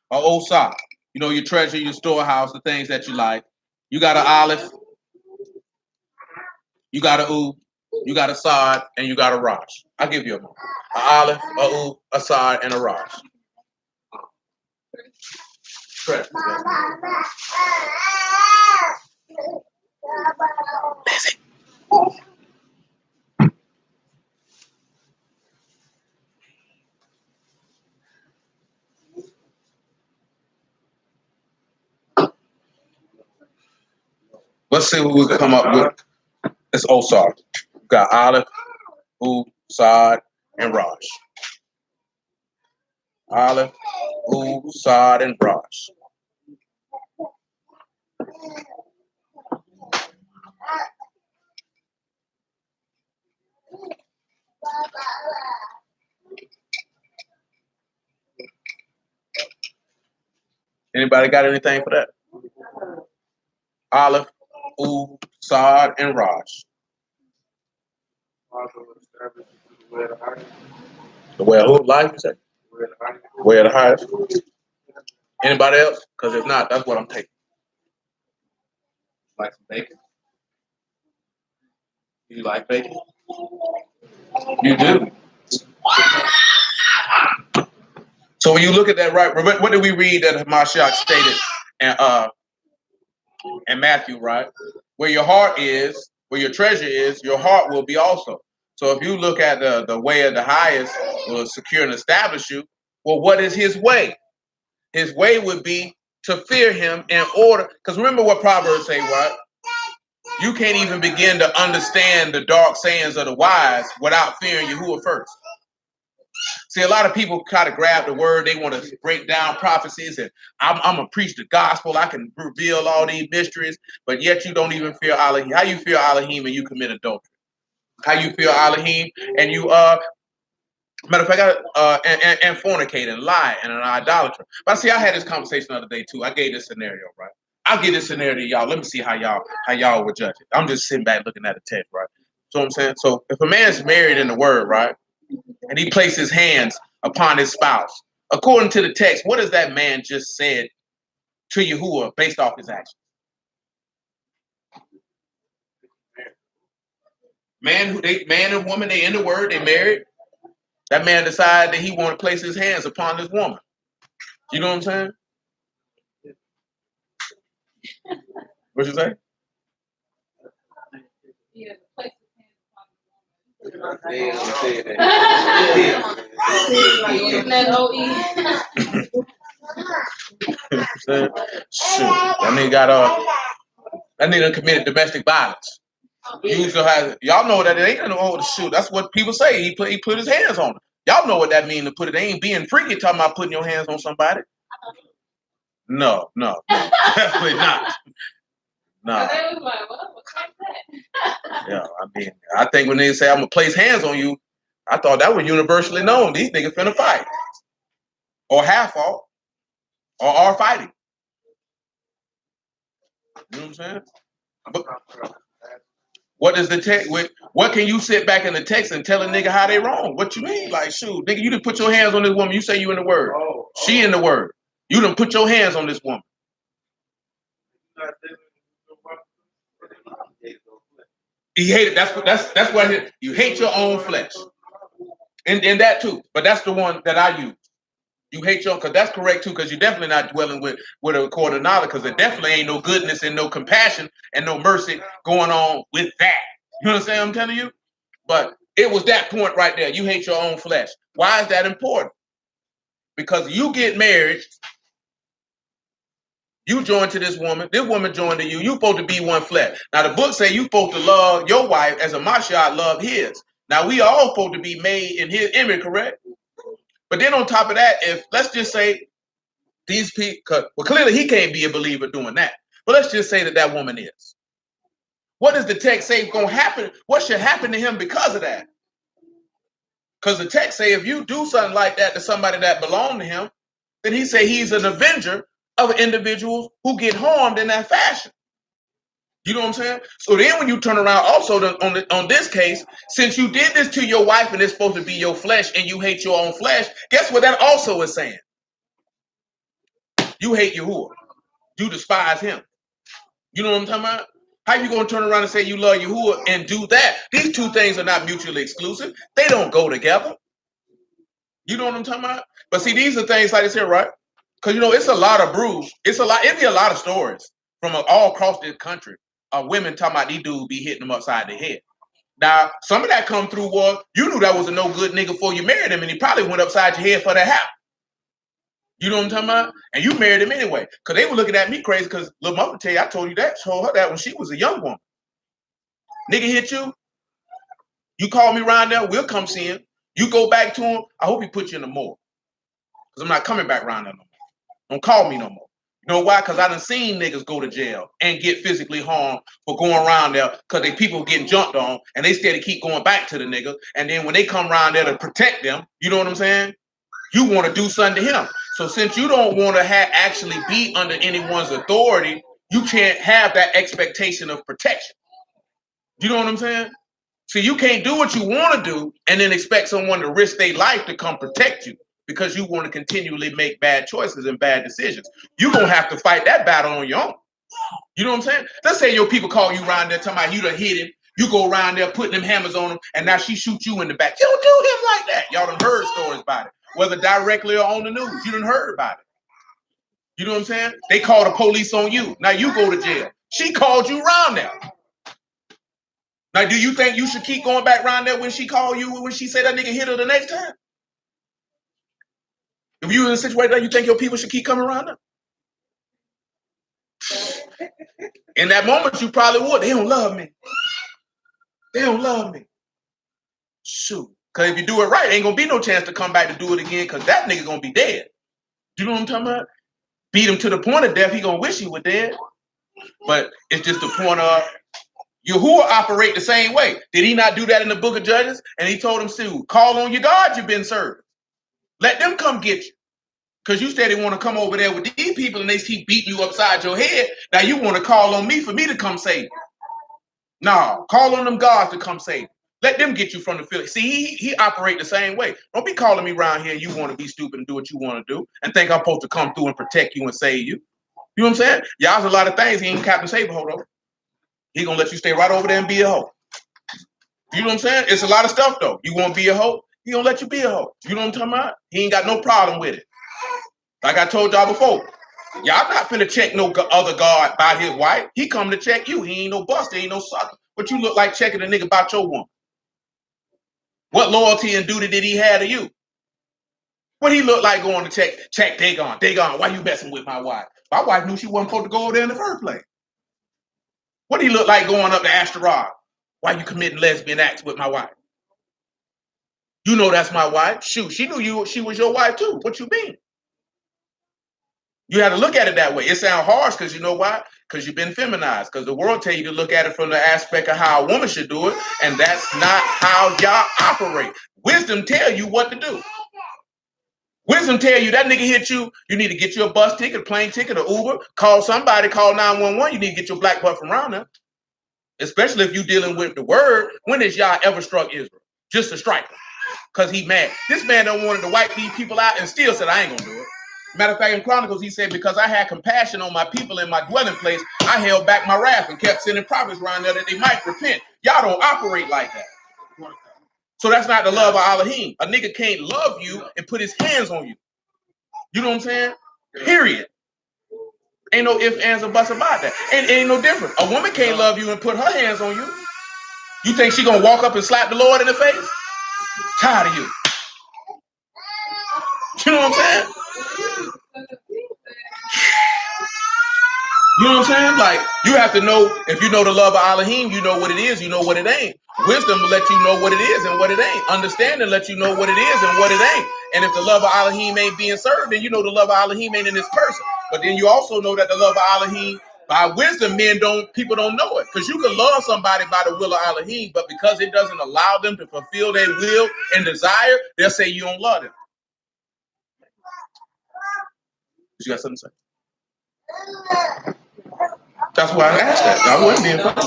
or osa. Your treasure, your storehouse, the things that you like. You got an olive, you got a ooh, you got a sod, and you got a raj. I'll give you a moment. An olive, a ooh, a sod, and a raj. Treasure. Let's see what we can come up with. It's Osar. You got olive, ooh, Sod, and Rosh. Aleph, Ooh, Sod, and Rosh. Anybody got anything for that? Aleph, Ooh, Sod, and Rosh. The way of who? Life, you say? Way of the highest. Anybody else? Because if not, that's what I'm taking. Like some bacon? You like bacon? You do. So when you look at that, right? What did we read that Mashiach stated in Matthew, right? Where your heart is, where your treasure is, your heart will be also. So if you look at the way of the highest will secure and establish you, well, what is his way? His way would be to fear him in order. Because remember what Proverbs say, right? You can't even begin to understand the dark sayings of the wise without fearing Yahuwah first. See, a lot of people try to grab the word. They want to break down prophecies, and I'm going to preach the gospel. I can reveal all these mysteries, but yet you don't even fear Elohim. How you fear Elohim and you commit adultery? How you fear Elohim and you matter of fact, and fornicate and lie and an idolater. But see, I had this conversation the other day too. I gave this scenario, right? I'll give this scenario to y'all. Let me see how y'all would judge it. I'm just sitting back looking at the text, right? So I'm saying, so if a man's married in the word, right, and he places his hands upon his spouse, according to the text, what does that man just said to Yahuwah based off his actions? Man and woman, they in the word, they married. That man decided that he want to place his hands upon this woman. You know what I'm saying? What you say? Yeah, Shoot, that nigga that nigga committed domestic violence. Y'all know that it ain't no shoot. That's what people say. He put his hands on her. Y'all know what that means to put it. They ain't being freaky talking about putting your hands on somebody. No, definitely not. Nah. Yeah, I mean, I think when they say I'm gonna place hands on you, I thought that was universally known. These niggas finna fight, or half fought, or are fighting. You know what I'm saying? But what is the text? What can you sit back in the text and tell a nigga how they wrong? What you mean? Like, shoot, nigga, you done put your hands on this woman. You say you in the word. She in the word. You done put your hands on this woman. He hated. That's what you hate your own flesh, and that too. But that's the one that I use. You hate your, because that's correct too. Because you're definitely not dwelling with a cord of knowledge. Because there definitely ain't no goodness and no compassion and no mercy going on with that. You understand what I'm telling you? But it was that point right there. You hate your own flesh. Why is that important? Because you get married, you join to this woman joined to you. You supposed to be one flesh. Now the book say you supposed to love your wife as a Mashiach loved his. Now we all supposed to be made in his image, correct? But then on top of that, if let's just say these people, well, clearly he can't be a believer doing that. But let's just say that woman is. What does the text say is going to happen? What should happen to him because of that? Because the text say if you do something like that to somebody that belonged to him, then he say he's an avenger of individuals who get harmed in that fashion. You know what I'm saying? So then when you turn around also on this case, since you did this to your wife and it's supposed to be your flesh and you hate your own flesh, guess what that also is saying? You hate Yahuwah. You despise him. You know what I'm talking about? How you going to turn around and say you love Yahuwah and do that? These two things are not mutually exclusive. They don't go together. You know what I'm talking about? But see, these are things like this here, right? Because, it's a lot of brews. It'd be a lot of stories from all across this country of women talking about these dudes be hitting them upside the head. Now, some of that come through was you knew that was a no good nigga before you married him, and he probably went upside your head for that house. You know what I'm talking about? And you married him anyway. Because they were looking at me crazy because Lil' Mama tell you, I told her that when she was a young woman. Nigga hit you, You call me around there, we'll come see him. You go back to him, I hope he put you in the morgue. Because I'm not coming back around there no more. Don't call me no more. You know why? Because I done seen niggas go to jail and get physically harmed for going around there because they people getting jumped on and they steady keep going back to the nigga. And then when they come around there to protect them, you know what I'm saying? You want to do something to him. So since you don't want to actually be under anyone's authority, you can't have that expectation of protection. You know what I'm saying? So you can't do what you want to do and then expect someone to risk their life to come protect you because you want to continually make bad choices and bad decisions. You're going to have to fight that battle on your own. You know what I'm saying? Let's say your people call you around there talking about you done hit him. You go around there putting them hammers on him and now she shoot you in the back. You don't do him like that. Y'all done heard stories about it, whether directly or on the news. You done heard about it. You know what I'm saying? They call the police on you. Now you go to jail. She called you around there. Now, do you think you should keep going back around there when she called you, when she said that nigga hit her the next time? If you in a situation like that, you think your people should keep coming around there? In that moment, you probably would. They don't love me. They don't love me. Shoot. Because if you do it right, ain't going to be no chance to come back to do it again because that nigga going to be dead. You know what I'm talking about? Beat him to the point of death, he going to wish he was dead. But it's just the point of Yahuwah operate the same way. Did he not do that in the book of Judges? And he told him, Sue, call on your God you've been served. Let them come get you. Because you said they want to come over there with these people and they keep beating you upside your head. Now you want to call on me for me to come save you. No, call on them gods to come save you. Let them get you from the field. See, he operate the same way. Don't be calling me around here and you want to be stupid and do what you want to do and think I'm supposed to come through and protect you and save you. You know what I'm saying? Y'all's a lot of things he ain't Captain Saberhold over. He gonna let you stay right over there and be a hoe. You know what I'm saying? It's a lot of stuff though. You want to be a hoe? He gonna let you be a hoe. You know what I'm talking about? He ain't got no problem with it. Like I told y'all before, y'all not finna check no other guard by his wife. He come to check you. He ain't no buster, ain't no sucker. But you look like checking a nigga about your woman. What loyalty and duty did he have to you? What he look like going to check Dagon, why you messing with my wife? My wife knew she wasn't supposed to go over there in the first place. What he look like going up to Ashtaroth? Why you committing lesbian acts with my wife? You know that's my wife. Shoot, she knew she was your wife too. What you mean? You had to look at it that way. It sounds harsh because you know why? Because you've been feminized. Because the world tell you to look at it from the aspect of how a woman should do it, and that's not how y'all operate. Wisdom tell you what to do. Wisdom tell you that nigga hit you, you need to get you a bus ticket, a plane ticket, or Uber, call somebody, call 911. You need to get your black butt from around there. Especially if you're dealing with the word. When has y'all ever struck Israel? Just to strike him. Because he mad. This man don't wanted to wipe these people out and still said, I ain't gonna do it. Matter of fact, in Chronicles, he said, because I had compassion on my people in my dwelling place, I held back my wrath and kept sending prophets around there that they might repent. Y'all don't operate like that. So that's not the love of Elohim. A nigga can't love you and put his hands on you. You know what I'm saying? Period. Ain't no ifs, ands, or buts about that. And ain't no different. A woman can't love you and put her hands on you. You think she gonna walk up and slap the Lord in the face? Tired of you. You know what I'm saying? You know what I'm saying? Like, you have to know, if you know the love of Elohim, you know what it is, you know what it ain't. Wisdom will let you know what it is and what it ain't. Understanding let you know what it is and what it ain't. And if the love of Elohim ain't being served, then you know the love of Elohim ain't in this person. But then you also know that the love of Elohim, by wisdom, people don't know it. Because you can love somebody by the will of Elohim, but because it doesn't allow them to fulfill their will and desire, they'll say you don't love them. You got something to say? That's why I asked that. I wasn't being funny.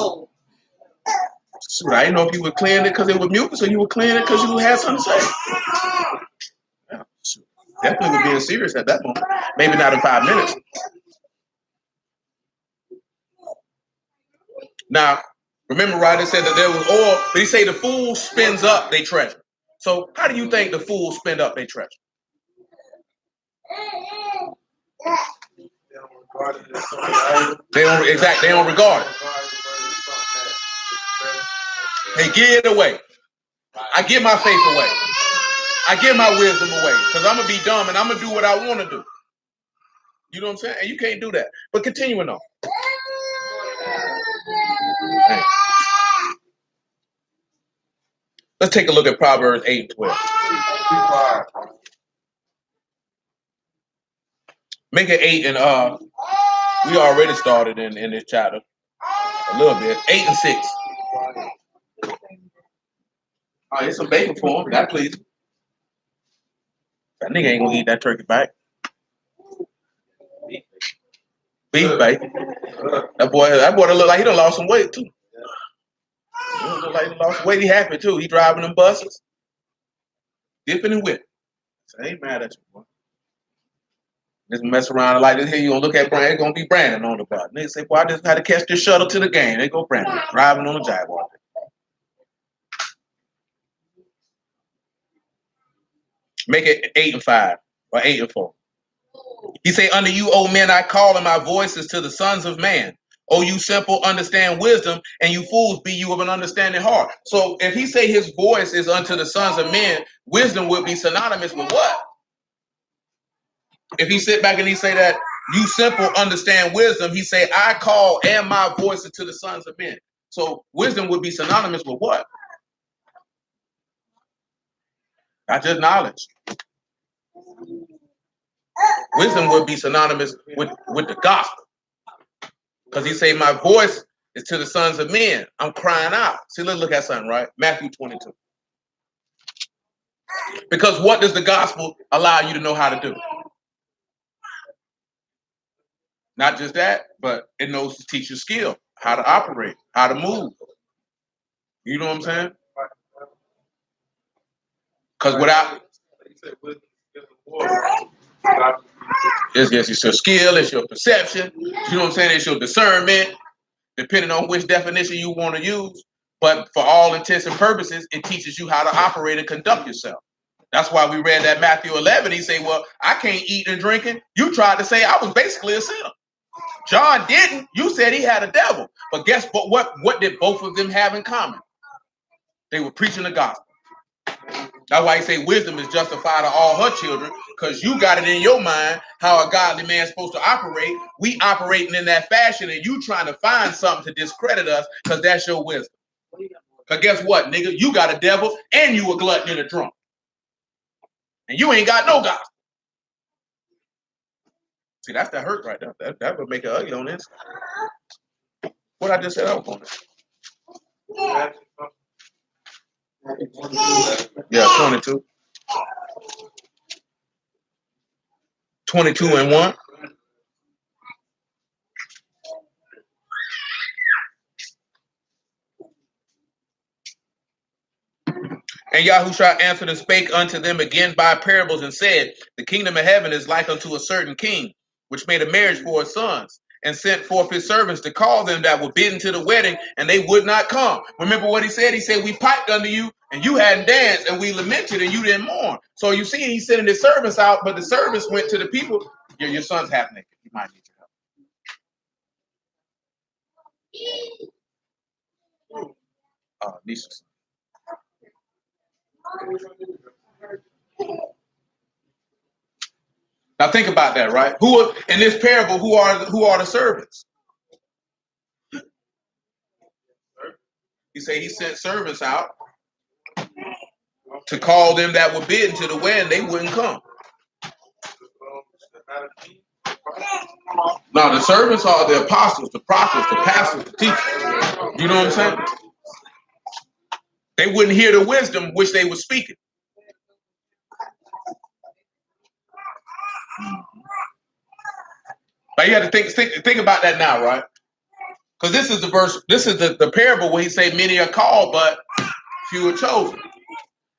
Shoot, I didn't know if you were clearing it because it was mucus or you were clearing it because you had something to say. Yeah, shoot. Definitely was being serious at that moment. Maybe not in 5 minutes. Now, remember, Ryder said that there was oil, but he said the fool spends up their treasure. So how do you think the fools spend up their treasure? They don't regard it. They give it away. I give my faith away. I give my wisdom away because I'm going to be dumb and I'm going to do what I want to do. You know what I'm saying? And you can't do that. But continuing on. Hey. Let's take a look at Proverbs 8 and 12. Make it 8 and we already started in this chapter a little bit. 8 and 6. Oh, it's some bacon for him. That please. That nigga ain't gonna eat that turkey back. Beef bacon. That boy look like he done lost some weight too. He look like he lost weight. He happy too. He driving them buses, dipping and whipping. So I ain't mad at you, boy. Just mess around like this here. You gonna look at Brandon? It's gonna be Brandon on the bus. Nigga say, "Boy, I just had to catch this shuttle to the game." They go Brandon driving on the Jaguar. Make it 8 and 5 or 8 and 4. He say, "Unto you, O men, I call, and my voice is to the sons of man. O you simple, understand wisdom, and you fools, be you of an understanding heart." So if he say his voice is unto the sons of men, wisdom would be synonymous with what? If he sit back and he say that you simple understand wisdom, he say, "I call and my voice is to the sons of men." So wisdom would be synonymous with what? Not just knowledge. Wisdom would be synonymous with the gospel. Because he say, "My voice is to the sons of men." I'm crying out. See, let's look at something, right? Matthew 22. Because what does the gospel allow you to know how to do? Not just that, but it knows to teach you skill, how to operate, how to move. You know what I'm saying? Because without it's your skill, it's your perception. You know what I'm saying? It's your discernment, depending on which definition you want to use. But for all intents and purposes, it teaches you how to operate and conduct yourself. That's why we read that Matthew 11. He said, "Well, I can't eat and drinking." You tried to say I was basically a sinner. John didn't. You said he had a devil. But guess what? What did both of them have in common? They were preaching the gospel. That's why he say wisdom is justified of all her children, because you got it in your mind how a godly man's supposed to operate. We operating in that fashion, and you trying to find something to discredit us because that's your wisdom. Because guess what, nigga? You got a devil and you a glutton and a drunk. And you ain't got no gospel. See, that's that hurt right there. That would make it ugly on this. What I just said I was going to. Yeah, 22. 22 and 1. And Yahushua answered and spake unto them again by parables and said, "The kingdom of heaven is like unto a certain king, which made a marriage for his sons, and sent forth his servants to call them that were bidden to the wedding, and they would not come." Remember what he said? He said, "We piped unto you, and you hadn't danced, and we lamented, and you didn't mourn." So you see, he's sending his servants out, but the servants went to the people. Your son's half naked. You might need your help. Nisha's. Now think about that, right? Who in this parable? Who are the servants? He said he sent servants out to call them that were bidden to the wedding. They wouldn't come. Now the servants are the apostles, the prophets, the pastors, the teachers. You know what I'm saying? They wouldn't hear the wisdom which they were speaking. But you have to think about that now, right? Because this is the verse, this is the parable where he say many are called, but few are chosen.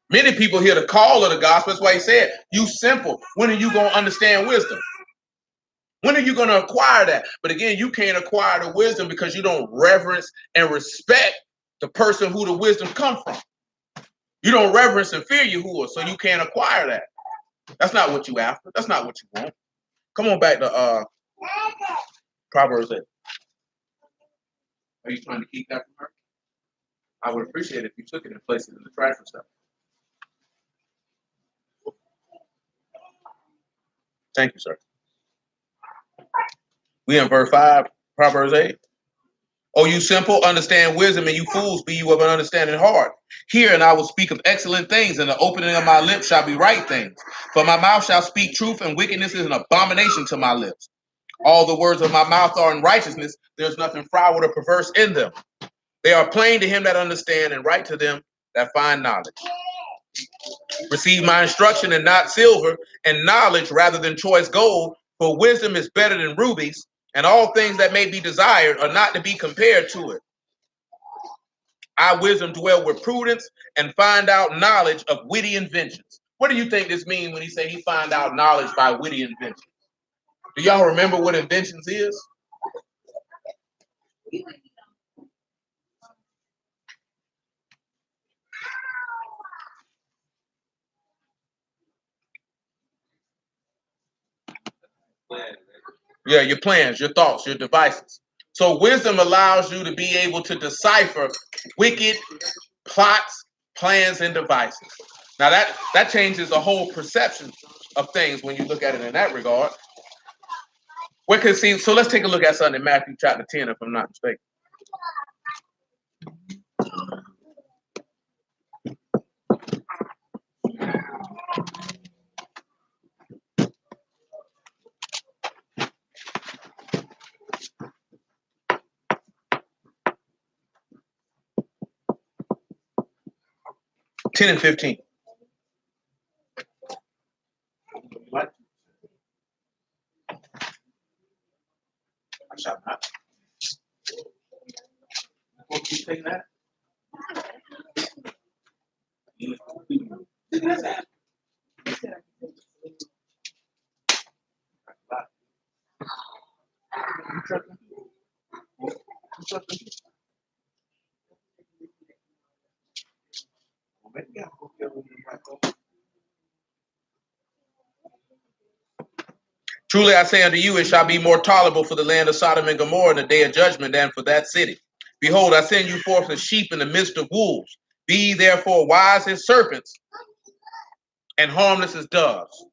Many people hear the call of the gospel. That's why he said, "You simple. When are you going to understand wisdom? When are you going to acquire that?" But again, you can't acquire the wisdom because you don't reverence and respect the person who the wisdom come from. You don't reverence and fear Yahuwah, so you can't acquire that. That's not what you after. That's not what you want. Come on back to Proverbs 8. Are you trying to keep that from her? I would appreciate it if you took it and placed it in the trash or stuff. Thank you, sir. We in verse 5, Proverbs 8. O you simple, understand wisdom, and you fools, be you of an understanding heart. Hear, and I will speak of excellent things, and the opening of my lips shall be right things. For my mouth shall speak truth, and wickedness is an abomination to my lips. All the words of my mouth are in righteousness. There's nothing froward or perverse in them. They are plain to him that understand, and right to them that find knowledge. Receive my instruction and not silver, and knowledge rather than choice gold, for wisdom is better than rubies, and all things that may be desired are not to be compared to it. I, wisdom, dwell with prudence and find out knowledge of witty inventions. What do you think this means when he say he find out knowledge by witty inventions? Do y'all remember what inventions is? Yeah, your plans, your thoughts, your devices. So wisdom allows you to be able to decipher wicked plots, plans, and devices. Now that changes the whole perception of things when you look at it in that regard. We can see. So let's take a look at something in Matthew chapter 10, if I'm not mistaken. Ten and 15. What? I shall not. What you saying that? Truly I say unto you, it shall be more tolerable for the land of Sodom and Gomorrah in the day of judgment than for that city. Behold, I send you forth as sheep in the midst of wolves. Be ye therefore wise as serpents and harmless as doves.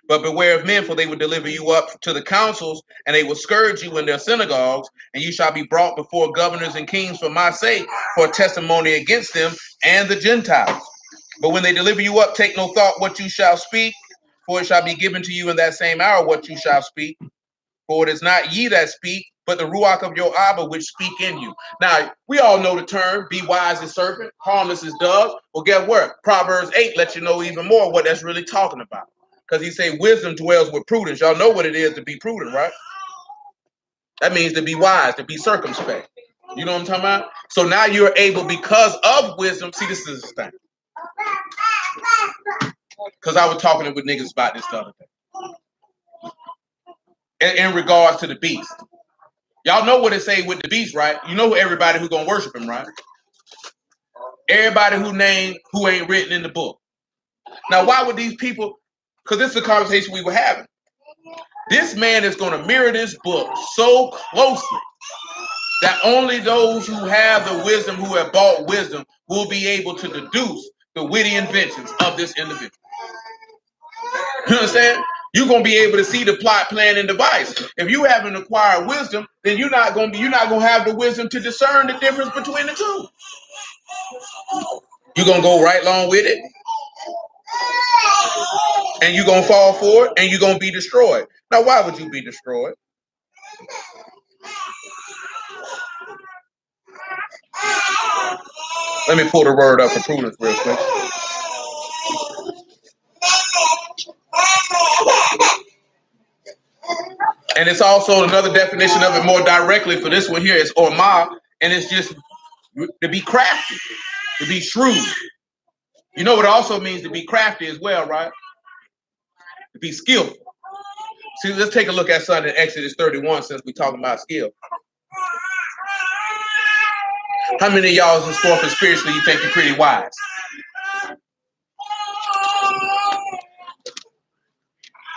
But beware of men, for they will deliver you up to the councils, and they will scourge you in their synagogues, and you shall be brought before governors and kings for my sake, for a testimony against them and the Gentiles. But when they deliver you up, take no thought what you shall speak, for it shall be given to you in that same hour what you shall speak. For it is not ye that speak, but the Ruach of your Abba which speak in you. Now, we all know the term, be wise as serpent, harmless as doves. Well, guess what? Proverbs 8 lets you know even more what that's really talking about. Because he say wisdom dwells with prudence. Y'all know what it is to be prudent, right? That means to be wise, to be circumspect. You know what I'm talking about? So now you're able, because of wisdom, see, this is the thing. Because I was talking with niggas about this the other day. In regards to the beast. Y'all know what it say with the beast, right? You know everybody who gonna worship him, right? Everybody who ain't written in the book. Now, why would these people? Because this is a conversation we were having. This man is going to mirror this book so closely that only those who have the wisdom, who have bought wisdom, will be able to deduce the witty inventions of this individual. You understand? You're gonna be able to see the plot, plan, and device. If you haven't acquired wisdom, then you're not gonna have the wisdom to discern the difference between the two. You're gonna go right along with it, and you're gonna fall for it, and you're gonna be destroyed. Now, why would you be destroyed? Let me pull the word up for prudence real quick. And it's also another definition of it more directly for this one here is orma, and it's just to be crafty, to be shrewd. You know what it also means to be crafty as well, right? To be skillful. See, let's take a look at something in Exodus 31 since we're talking about skill. How many of y'all in sport and spiritually you think you're pretty wise?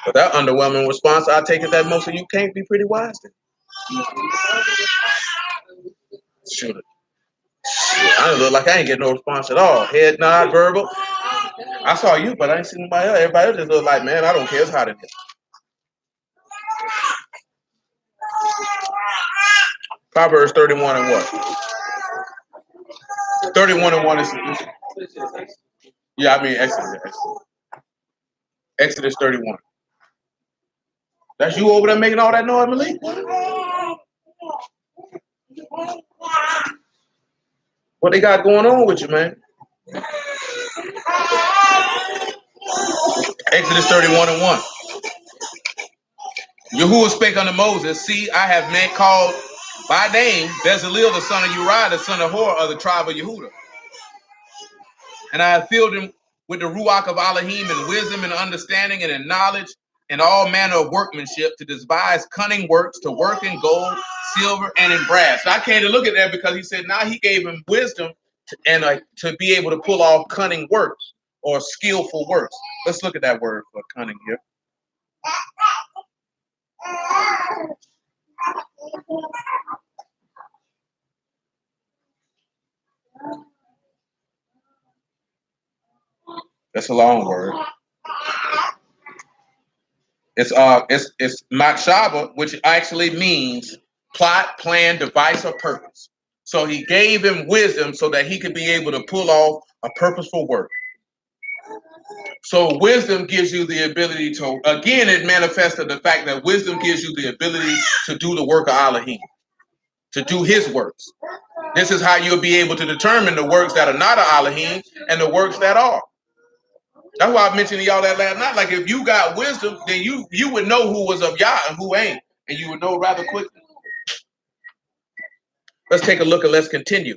But that underwhelming response, I take it that most of you can't be pretty wise then. Shoot it. I don't look like I ain't getting no response at all. Head nod, verbal. I saw you, but I ain't seen nobody else. Everybody else just look like, man, I don't care. It's hot in here. Proverbs 31 and what? 31 and 1 is, yeah, I mean Exodus. Exodus 31. That's you over there making all that noise, Malik? What they got going on with you, man? Exodus 31 and 1. Yahuwah spake unto Moses, see, I have called by name Bezalel, the son of Uriah, the son of Hor, of the tribe of Yehudah. And I have filled him with the Ruach of Elohim in wisdom and understanding and in knowledge and all manner of workmanship to devise cunning works, to work in gold, silver, and in brass. So I came to look at that because he said now he gave him wisdom to be able to pull off cunning works or skillful works. Let's look at that word for cunning here. That's a long word. It's Makshaba, which actually means plot, plan, device, or purpose. So he gave him wisdom so that he could be able to pull off a purposeful work. So wisdom gives you the ability to, again, it manifested the fact that wisdom gives you the ability to do the work of Elohim, to do his works. This is how you'll be able to determine the works that are not of Elohim and the works that are. That's why I mentioned to y'all that last night. Like if you got wisdom, then you would know who was of Yah and who ain't, and you would know rather quickly. Let's take a look and let's continue.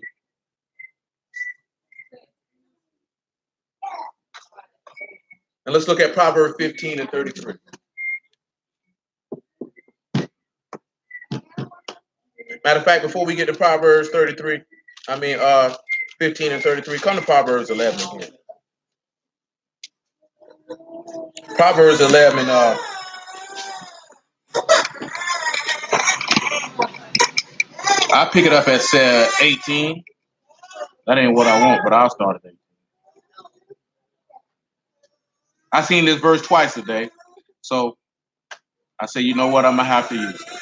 And let's look at Proverbs 15 and 33. Matter of fact, before we get to Proverbs 15 and 33, come to Proverbs 11 again. Proverbs 11, I pick it up at 18. That ain't what I want, but I'll start at 18. I seen this verse twice today, so I say, you know what, I'm gonna have to use it.